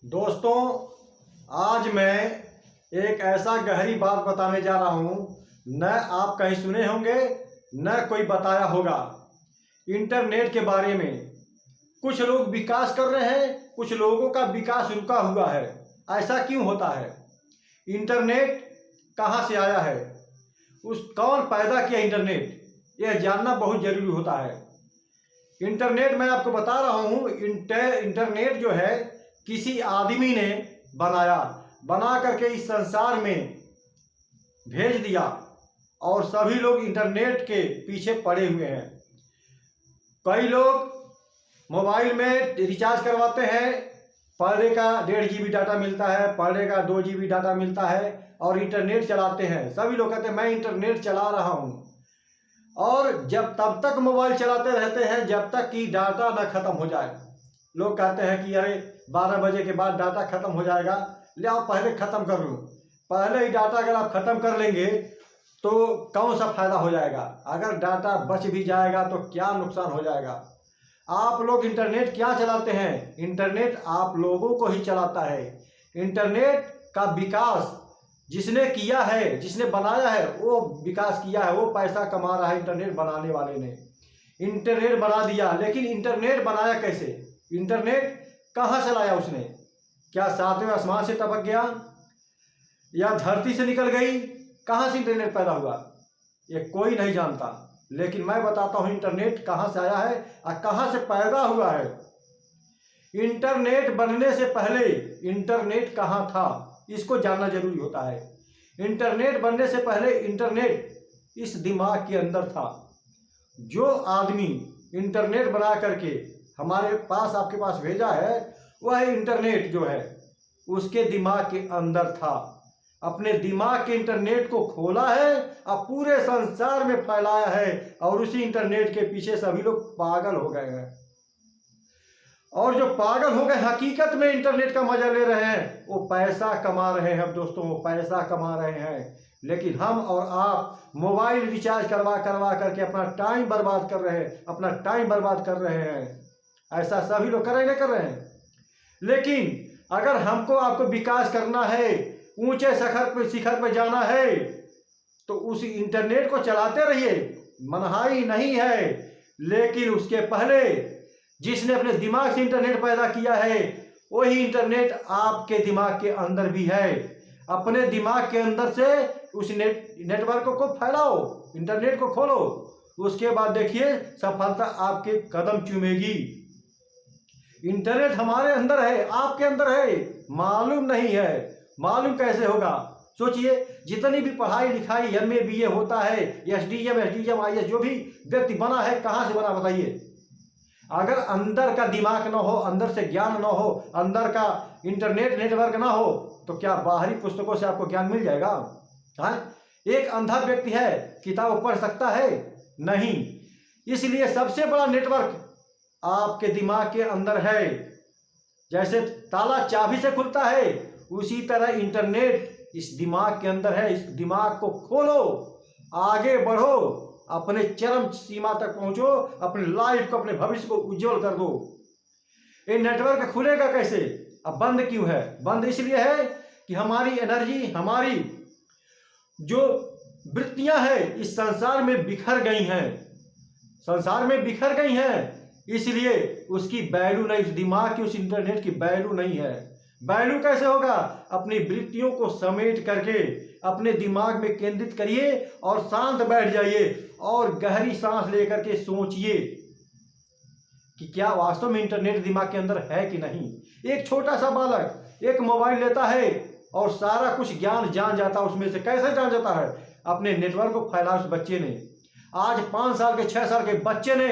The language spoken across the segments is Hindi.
दोस्तों, आज मैं एक ऐसा गहरी बात बताने जा रहा हूँ। न आप कहीं सुने होंगे न कोई बताया होगा। इंटरनेट के बारे में कुछ लोग विकास कर रहे हैं, कुछ लोगों का विकास रुका हुआ है। ऐसा क्यों होता है? इंटरनेट कहाँ से आया है? कौन पैदा किया इंटरनेट? यह जानना बहुत जरूरी होता है। इंटरनेट मैं आपको बता रहा हूँ। इंटरनेट जो है किसी आदमी ने बना करके इस संसार में भेज दिया और सभी लोग इंटरनेट के पीछे पड़े हुए हैं। कई लोग मोबाइल में रिचार्ज करवाते हैं, पर डे का 1.5 GB डाटा मिलता है, पर डे का 2 GB डाटा मिलता है और इंटरनेट चलाते हैं। सभी लोग कहते हैं मैं इंटरनेट चला रहा हूँ, और जब तब तक मोबाइल चलाते रहते हैं जब तक कि डाटा न खत्म हो जाए। लोग कहते हैं कि अरे 12 बजे के बाद डाटा खत्म हो जाएगा, ले आओ पहले ख़त्म कर लूँ। पहले ही डाटा अगर आप ख़त्म कर लेंगे तो कौन सा फ़ायदा हो जाएगा? अगर डाटा बच भी जाएगा तो क्या नुकसान हो जाएगा? आप लोग इंटरनेट क्या चलाते हैं? इंटरनेट आप लोगों को ही चलाता है। इंटरनेट का विकास जिसने किया है, जिसने बनाया है, वो विकास किया है, वो पैसा कमा रहा है। इंटरनेट बनाने वाले ने इंटरनेट बना दिया, लेकिन इंटरनेट बनाया कैसे? इंटरनेट कहाँ से लाया उसने? क्या 7वें आसमान से टपक गया या धरती से निकल गई? कहाँ से इंटरनेट पैदा हुआ ये कोई नहीं जानता, लेकिन मैं बताता हूँ इंटरनेट कहाँ से आया है और कहाँ से पैदा हुआ है। इंटरनेट बनने से पहले इंटरनेट कहाँ था, इसको जानना जरूरी होता है। इंटरनेट बनने से पहले इंटरनेट इस दिमाग के अंदर था। जो आदमी इंटरनेट बना करके हमारे पास, आपके पास भेजा है, वह इंटरनेट जो है उसके दिमाग के अंदर था। अपने दिमाग के इंटरनेट को खोला है और पूरे संसार में फैलाया है, और उसी इंटरनेट के पीछे सभी लोग पागल हो गए हैं। और जो पागल हो गए हकीकत में इंटरनेट का मजा ले रहे हैं, वो पैसा कमा रहे हैं। दोस्तों, वो पैसा कमा रहे हैं, लेकिन हम और आप मोबाइल रिचार्ज करवा करके अपना टाइम बर्बाद कर रहे हैं, अपना टाइम बर्बाद कर रहे हैं। ऐसा सभी लोग कर रहे हैं, कर रहे हैं। लेकिन अगर हमको आपको विकास करना है, ऊंचे शिखर पर जाना है, तो उस इंटरनेट को चलाते रहिए, मनहाई नहीं है। लेकिन उसके पहले जिसने अपने दिमाग से इंटरनेट पैदा किया है, वही इंटरनेट आपके दिमाग के अंदर भी है। अपने दिमाग के अंदर से उस नेटवर्क को फैलाओ, इंटरनेट को खोलो, उसके बाद देखिए सफलता आपके कदम चूमेगी। इंटरनेट हमारे अंदर है, आपके अंदर है, मालूम नहीं है। मालूम कैसे होगा? सोचिए, जितनी भी पढ़ाई लिखाई MA BA होता है, SDM IAS जो भी व्यक्ति बना है, कहाँ से बना बताइए? अगर अंदर का दिमाग ना हो, अंदर से ज्ञान ना हो, अंदर का इंटरनेट नेटवर्क ना हो, तो क्या बाहरी पुस्तकों से आपको ज्ञान मिल जाएगा? हाँ, एक अंधा व्यक्ति है, किताब पढ़ सकता है? नहीं। इसलिए सबसे बड़ा नेटवर्क आपके दिमाग के अंदर है। जैसे ताला चाबी से खुलता है, उसी तरह इंटरनेट इस दिमाग के अंदर है। इस दिमाग को खोलो, आगे बढ़ो, अपने चरम सीमा तक पहुंचो, अपने लाइफ को, अपने भविष्य को उज्जवल कर दो। ये नेटवर्क खुलेगा कैसे? अब बंद क्यों है? बंद इसलिए है कि हमारी एनर्जी, हमारी जो वृत्तियां हैं इस संसार में बिखर गई हैं, संसार में बिखर गई हैं। इसलिए उसकी वैल्यू नहीं, उस दिमाग की, उस इंटरनेट की वैल्यू नहीं है। वैल्यू कैसे होगा? अपनी वृत्तियों को समेट करके अपने दिमाग में केंद्रित करिए और शांत बैठ जाइए और गहरी सांस लेकर के सोचिए कि क्या वास्तव में इंटरनेट दिमाग के अंदर है कि नहीं। एक छोटा सा बालक एक मोबाइल लेता है और सारा कुछ ज्ञान जान जाता है उसमें से। कैसे जान जाता है? अपने नेटवर्क को फैला उस बच्चे ने। आज 5 साल के 6 साल के बच्चे ने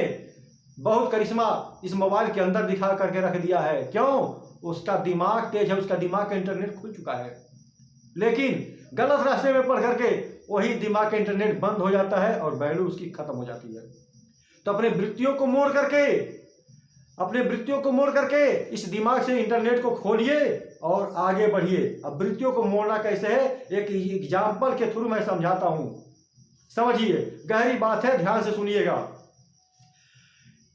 बहुत करिश्मा इस मोबाइल के अंदर दिखा करके रख दिया है। क्यों? उसका दिमाग तेज है, उसका दिमाग का इंटरनेट खुल चुका है। लेकिन गलत रास्ते में पढ़ करके वही दिमाग का इंटरनेट बंद हो जाता है और वैल्यू उसकी खत्म हो जाती है। तो अपने वृत्तियों को मोड़ करके इस दिमाग से इंटरनेट को खोलिए और आगे बढ़िए। अब वृत्तियों को मोड़ना कैसे है, एक एग्जाम्पल के थ्रू मैं समझाता हूं, समझिए। गहरी बात है, ध्यान से सुनिएगा।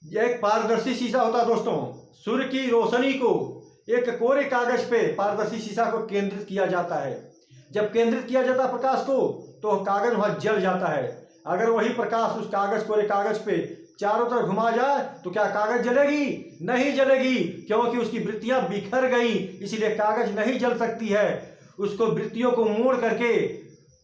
यह एक पारदर्शी शीशा होता है दोस्तों। सूर्य की रोशनी को एक कोरे कागज पे पारदर्शी शीशा को केंद्रित किया जाता है। जब केंद्रित किया जाता है प्रकाश को तो कागज वहां जल जाता है। अगर वही प्रकाश उस कोरे कागज पे चारों तरफ घुमा जाए तो क्या कागज जलेगी? नहीं जलेगी, क्योंकि उसकी वृत्तियां बिखर गई, इसलिए कागज नहीं जल सकती है। उसको वृत्तियों को मोड़ करके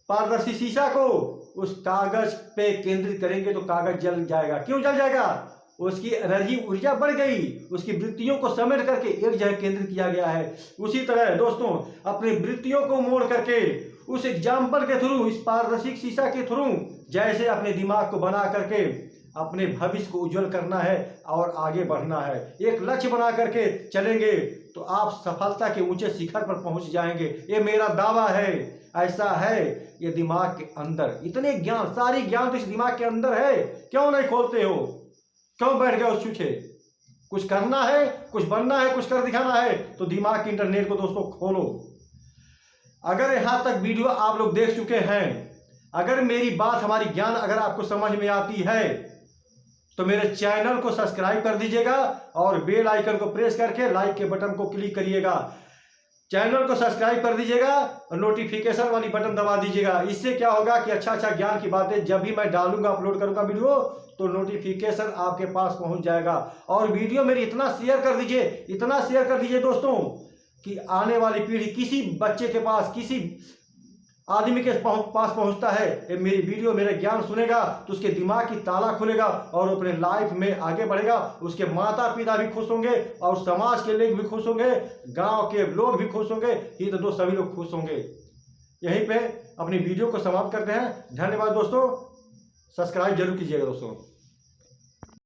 पारदर्शी शीशा को उस कागज पे केंद्रित करेंगे तो कागज जल जाएगा। क्यों जल जाएगा? उसकी एनर्जी ऊर्जा बढ़ गई, उसकी वृत्तियों को समेट करके एक जगह केंद्रित किया गया है। उसी तरह दोस्तों अपनी वृत्तियों को मोड़ करके उस एग्जाम्पल के थ्रू, इस पारदर्शी शीशा के थ्रू जैसे अपने दिमाग को बना करके अपने भविष्य को उज्जवल करना है और आगे बढ़ना है। एक लक्ष्य बना करके चलेंगे तो आप सफलता के ऊंचे शिखर पर पहुंच जाएंगे, ये मेरा दावा है। ऐसा है ये दिमाग के अंदर इतने ज्ञान, सारी ज्ञान तो इस दिमाग के अंदर है। क्यों नहीं खोलते हो? क्यों बैठ गए उस छूछे? कुछ करना है, कुछ बनना है, कुछ कर दिखाना है तो दिमाग के इंटरनेट को दोस्तों खोलो। अगर यहां तक वीडियो आप लोग देख चुके हैं, अगर मेरी बात, हमारी ज्ञान अगर आपको समझ में आती है तो मेरे चैनल को सब्सक्राइब कर दीजिएगा और बेल आइकन को प्रेस करके लाइक के बटन को क्लिक करिएगा। चैनल को सब्सक्राइब कर दीजिएगा और नोटिफिकेशन वाली बटन दबा दीजिएगा। इससे क्या होगा कि अच्छा ज्ञान की बातें जब भी मैं डालूंगा, अपलोड करूंगा वीडियो, तो नोटिफिकेशन आपके पास पहुंच जाएगा। और वीडियो मेरी इतना शेयर कर दीजिए, इतना शेयर कर दीजिए दोस्तों कि आने वाली पीढ़ी, किसी बच्चे के पास, किसी आदमी के पास पहुंचता है मेरी वीडियो, मेरा ज्ञान सुनेगा तो उसके दिमाग की ताला खुलेगा और अपने लाइफ में आगे बढ़ेगा। उसके माता पिता भी खुश होंगे और समाज के लोग भी खुश होंगे, गांव के लोग भी खुश होंगे, ये तो दोस्त सभी लोग खुश होंगे। यहीं पे अपनी वीडियो को समाप्त करते हैं। धन्यवाद दोस्तों, सब्सक्राइब जरूर कीजिएगा दोस्तों।